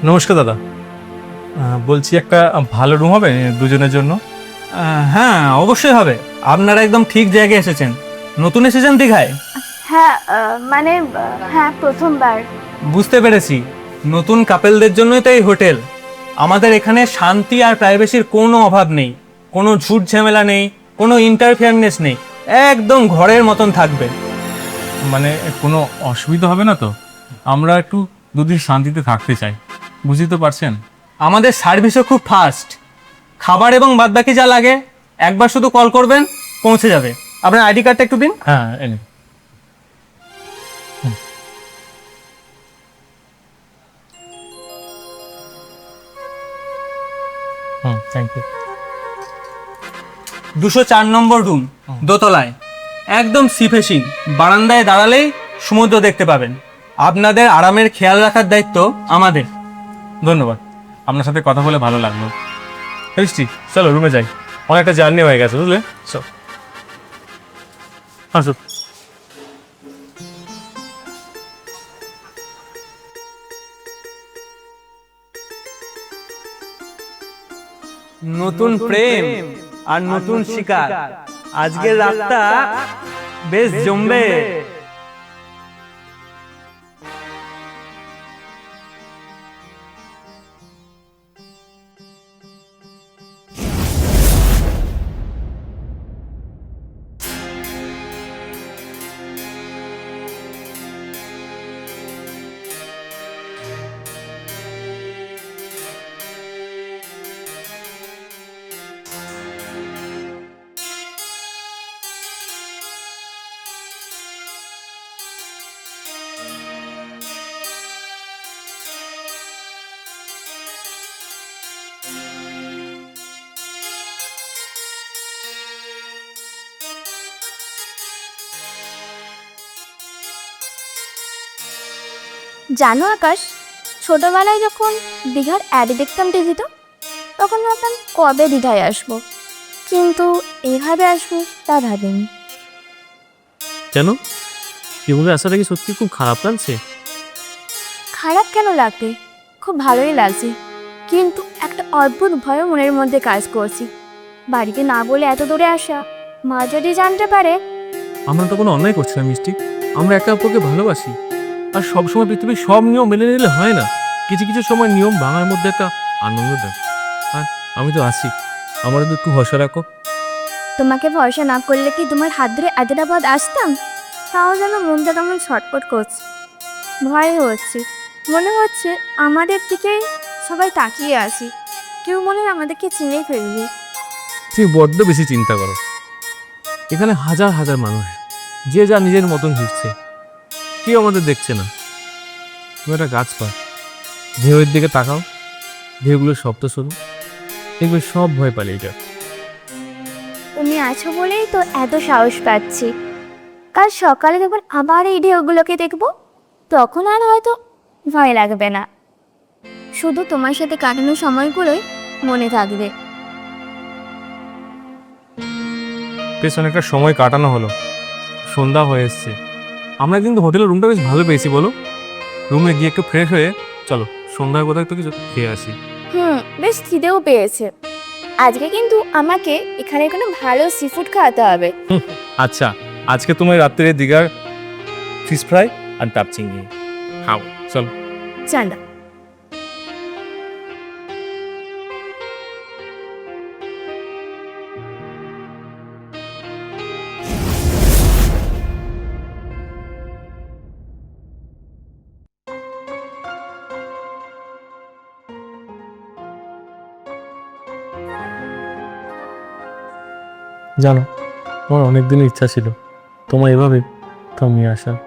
নমস্কার দাদা। বলছি একটা ভালো রুম হবে দুজনের জন্য? হ্যাঁ, অবশ্যই হবে। আপনারা একদম ঠিক জায়গায় এসেছেন। নতুন এসেছেন দীঘায়? হ্যাঁ, মানে হ্যাঁ, প্রথমবার। বুঝতে পেরেছি। নতুন কাপেলদের জন্যই তো এই হোটেল। আমাদের এখানে শান্তি আর প্রাইভেসির কোনো অভাব নেই, কোনো ঝুট ঝামেলা নেই, কোনো ইন্টারফেয়ারনেস নেই। একদম ঘরের মতন থাকবে। মানে কোনো অসুবিধা হবে না তো? আমরা একটু দুদিন শান্তিতে থাকতে চাই, বুঝতে তো পারছেন। আমাদের সার্ভিসও খুব ফাস্ট। খাবার এবং বাদবাকি যা লাগে একবার শুধু কল করবেন, পৌঁছে যাবে। আপনার আইডি কার্ডটা একটু দিন। হ্যাঁ, এনে। Thank you. 204 নম্বর রুম, দোতলায়, একদম সি ফেসিং। বারান্দায় দাঁড়ালেই সমুদ্র দেখতে পাবেন। আপনাদের আরামের খেয়াল রাখার দায়িত্ব আমাদের। ধন্যবাদ, আপনার সাথে কথা বলে ভালো লাগলো। মিষ্টি, চলো রুমে যাই, অনেকটা জার্নি হয়ে গেছে বুঝলে। চল আসো। নতুন প্রেম আর নতুন শিকার, আজকের রাতটা বেশ জমবে। জানো আকাশ, ছোটবেলায় যখন দীঘার অ্যাড দেখতাম টিভিতে, তখন ভাবতাম কবে দীঘায় আসবো, কিন্তু এইভাবে আসবো তা ভাবিনি। কেন? জীবনে আসাটা কি সত্যি খুব খারাপ লাগছে? খারাপ কেন লাগবে, খুব ভালোই লাগছে, কিন্তু একটা অদ্ভুত ভয় মনের মধ্যে কাজ করছি। বাড়িতে না বলে এত দূরে আসা, মা যদি জানতে পারে। আমরা তো কোনো অন্যায় করছি না মিষ্টি। আমরা একে অপরকে ভালোবাসি, আর সবসময় পৃথিবীর সব নিয়ম মেনে নিলে হয় না। কিছু কিছু সময় নিয়ম ভাঙার মধ্যে একটা আনন্দ দেয়। আর আমি তো আছি, আমার তো একটু ভরসা রাখো। তোমাকে ভরসা না করলে কি তোমার হাত ধরে এতটা পথ আসতাম? তাও যেন মনটা কেমন ছটফট করছে, ভয় হচ্ছে। মনে হচ্ছে আমাদের দিকে সবাই তাকিয়ে আছি, কেউ মনে হয় আমাদেরকে চিনেই ফেলবে। তুমি বড্ড বেশি চিন্তা করো। এখানে হাজার হাজার মানুষ, যে যা নিজের মতন ঘুরছে, কেউ আমাদের দেখছে না। তুমি একটা গাছ পা, ঢেউয়ের দিকে তাকাও, ঢেউগুলোর শব্দ শোনো, দেখবে সব ভয় পালিয়ে যায়। তুমি আছো বলেই তো এত সাহস পাচ্ছি। কাল সকালে যখন আবার এই ঢেউগুলোকে দেখবো, তখন আর হয়তো ভয় লাগবে না। শুধু তোমার সাথে কাটানো সময়গুলোই মনে থাকবে। বেশ অনেকটা সময় কাটানো হলো, সন্ধ্যা হয়ে এসছে। আমরা কিন্তু হোটেলের রুমটা বেশ ভালো পেয়েছি, বলো। রুমে গিয়ে একটু ফ্রেশ হয়ে চলো সন্ধ্যার কোথাও একটু কিছু খেয়ে আসি। বেশ খিদেও পেয়েছে। আজকে কিন্তু আমাকে এখানে কোনো ভালো সি ফুড খাওয়াতে হবে। আচ্ছা, আজকে তোমার রাত্রে দীঘার ফিশ ফ্রাই আর ডাব চিংড়ি খাও, চলো। চাঁদা। জানো, আমার অনেক দিনের ইচ্ছা ছিল তোমার এভাবে থামিয়ে আসার।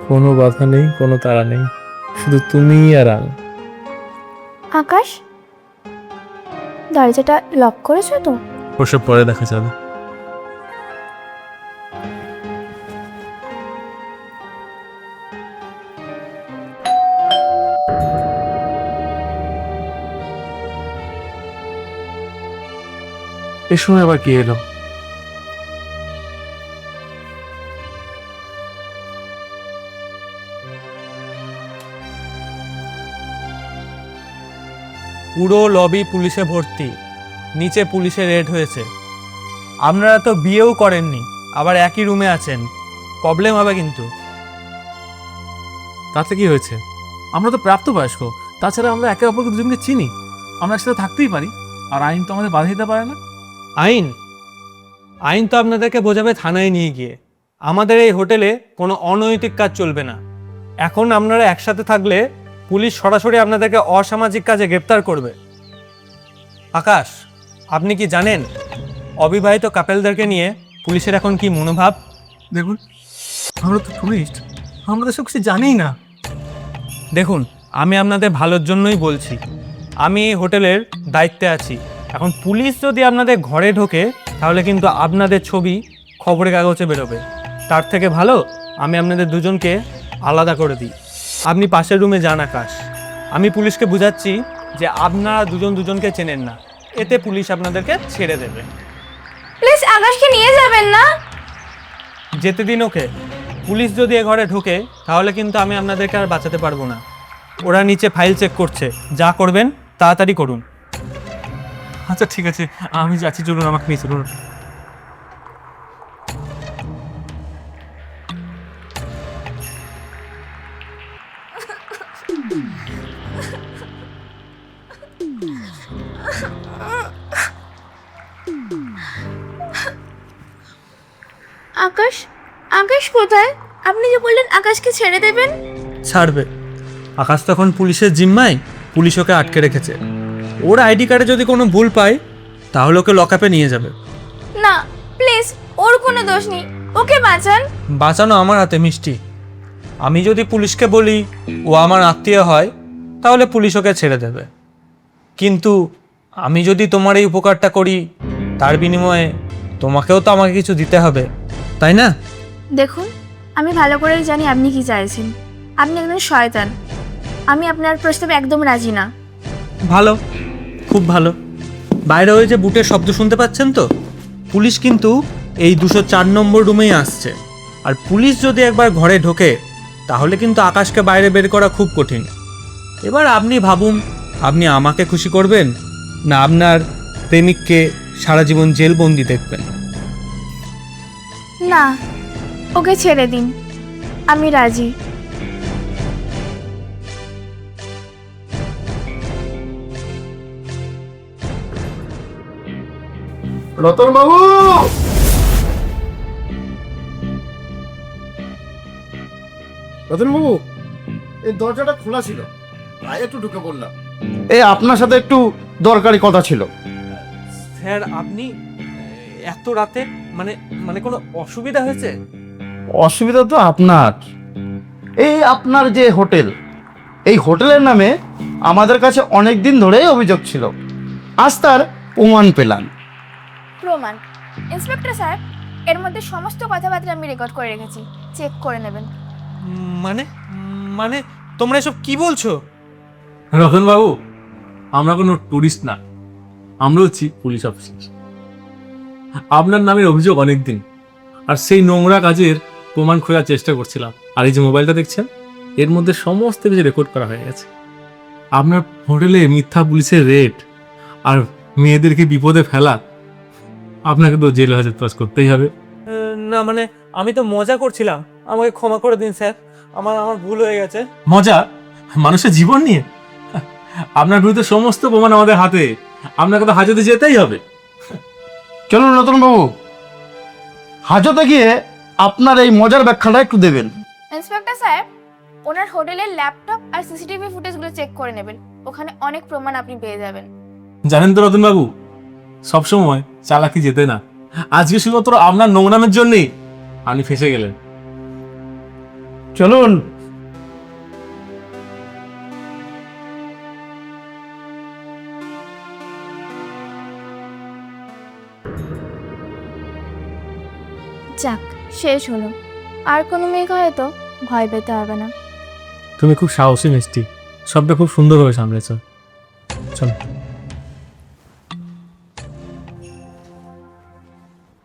কোনো বাধা নেই, কোনো তাড়া নেই, শুধু তুমি আর আমি। আকাশ, দরজাটা লক করেছো তো? ওসব পরে দেখা যাবে। এ সময় আবার কি এলো? পুরো লবি পুলিশে ভর্তি, নিচে পুলিশে রেড হয়েছে। আপনারা তো বিয়েও করেননি, আবার একই রুমে আছেন, প্রবলেম হবে কিন্তু। তাতে কি হয়েছে? আমরা তো প্রাপ্তবয়স্ক, তাছাড়া আমরা একে অপরকে দুজনকে চিনি, আমরা একসাথে থাকতেই পারি। আর আইন তো আমাদের বাধা দিতে পারে না। আইন আইন তো আপনাদেরকে বোঝাবে থানায় নিয়ে গিয়ে। আমাদের এই হোটেলে কোনো অনৈতিক কাজ চলবে না। এখন আপনারা একসাথে থাকলে পুলিশ সরাসরি আপনাদেরকে অসামাজিক কাজে গ্রেপ্তার করবে। আকাশ, আপনি কি জানেন অবিবাহিত কাপেলদেরকে নিয়ে পুলিশের এখন কি মনোভাব? দেখুন, আমরা তো টুরিস্ট, আমরা তো সব কিছু জানিই না। দেখুন, আমি আপনাদের ভালোর জন্যই বলছি। আমি এই হোটেলের দায়িত্বে আছি। এখন পুলিশ যদি আপনাদের ঘরে ঢোকে তাহলে কিন্তু আপনাদের ছবি খবরের কাগজে বেরোবে। তার থেকে ভালো আমি আপনাদের দুজনকে আলাদা করে দিই। আপনি পাশের রুমে যান আকাশ। আমি পুলিশকে বুঝাচ্ছি যে আপনারা দুজন দুজনকে চেনেন না, এতে পুলিশ আপনাদেরকে ছেড়ে দেবে। প্লিজ আকাশকে নিয়ে যাবেন না। যেতে দিন ওকে। পুলিশ যদি এ ঘরে ঢোকে তাহলে কিন্তু আমি আপনাদেরকে আর বাঁচাতে পারবো না। ওরা নিচে ফাইল চেক করছে, যা করবেন তাড়াতাড়ি করুন। আচ্ছা ঠিক আছে, আমি যাচ্ছি, চলুন আমাকে নিয়ে চলুন। আকাশ, আকাশ কোথায়? আপনি যে বললেন আকাশকে ছেড়ে দেবেন। ছাড়বে। আকাশ তখন পুলিশের জিম্মায়, পুলিশ ওকে আটকে রেখেছে। ওর আইডি কার্ডে যদি কোনো ভুল পায় তাহলে ওকে লকআপে নিয়ে যাবে। না প্লিজ, ওর কোনো দোষ নেই, ওকে বাঁচান। বাঁচানো আমার হাতে মিষ্টি। আমি যদি পুলিশকে বলি ও আমার আত্মীয় হয় তাহলে পুলিশ ওকে ছেড়ে দেবে। কিন্তু আমি যদি তোমার এই উপকারটা করি তার বিনিময়ে তোমাকেও তো আমাকে কিছু দিতে হবে, তাই না? দেখুন, আমি ভালো করেই জানি আপনি কি চাইছেন। আপনি একজন শয়তান। আমি আপনার প্রস্তাবে একদম রাজি না। ভালো, খুব ভালো। বাইরে ওই যে বুটের শব্দ শুনতে পাচ্ছেন তো? পুলিশ কিন্তু এই 204 নম্বর রুমেই আসছে। আর পুলিশ যদি একবার ঘরে ঢোকে তাহলে কিন্তু আকাশকে বাইরে বের করা খুব কঠিন। এবার আপনি ভাবুন, আপনি আমাকে খুশি করবেন না আপনার প্রেমিককে সারা জীবন জেলবন্দি দেখবেন? না, ওকে ছেড়ে দিন, আমি রাজি। রতন বাবু, রতন বাবু, এই দরজাটা খোলা ছিল, তাই একটু ঢুকে পড়লাম। এই আপনার সাথে একটু দরকারি কথা ছিল। স্যার, আপনি এত রাতে মানে মানে কোনো অসুবিধা হয়েছে? অসুবিধা তো আপনার। এই আপনার যে হোটেল, এই হোটেলের নামে আমাদের কাছে অনেক দিন ধরেই অভিযোগ ছিল, আজ তার প্রমাণ পেলাম। প্রমাণ? ইন্সপেক্টর স্যার, এর মধ্যে সমস্ত কথাবার্তা আমি রেকর্ড করে রেখেছি, চেক করে নেবেন। মানে মানে তোমরা এসব কি বলছো? রতনবাবু, আমরা কোনো টুরিস্ট না, আমরা হচ্ছি পুলিশ অফিসার। আপনার নামের অভিযোগ অনেক দিন, আর সেই নোংরা কাজের প্রমাণ খোঁজার চেষ্টা করছিলাম। আর এই যে মোবাইলটা দেখছেন, এর মধ্যে সমস্ত কিছু রেকর্ড করা হয়ে গেছে। আপনার হোটেলে মিথ্যা পুলিশের রেড আর মেয়েদেরকে বিপদে ফেলা, আপনাকে তো জেল হাজত পাস করতেই হবে। না মানে আমি তো মজা করছিলাম, আমাকে ক্ষমা করে দিন স্যার, আমার ভুল হয়ে গেছে। মজা মানুষের জীবন নিয়ে? আপনার বিরুদ্ধে সমস্ত প্রমাণ আমাদের হাতে, আপনাকে তো হাজতে যেতেই হবে। চলুন রতন বাবু, হাজতে গিয়ে আপনার এই মজার ব্যাখ্যাটা একটু দেবেন। ইন্সপেক্টর সাহেব, ওনার হোটেলের ল্যাপটপ আর সিসিটিভি ফুটেজগুলো চেক করে নেবেন, ওখানে অনেক প্রমাণ আপনি পেয়ে যাবেন। জানেন তো রতনবাবু, সবসময় চালাকি যেতে না। আজকে শুধুমাত্র আপনার নোংরামের জন্যই আপনি ফেঁসে গেলেন। চলুন। যাক, শেষ হলো। আর কোনো মেয়েকে হয়তো ভয় পেতে হবে না। তুমি খুব সাহসী মিষ্টি, সবটা খুব সুন্দরভাবে সামলেছ। চলো।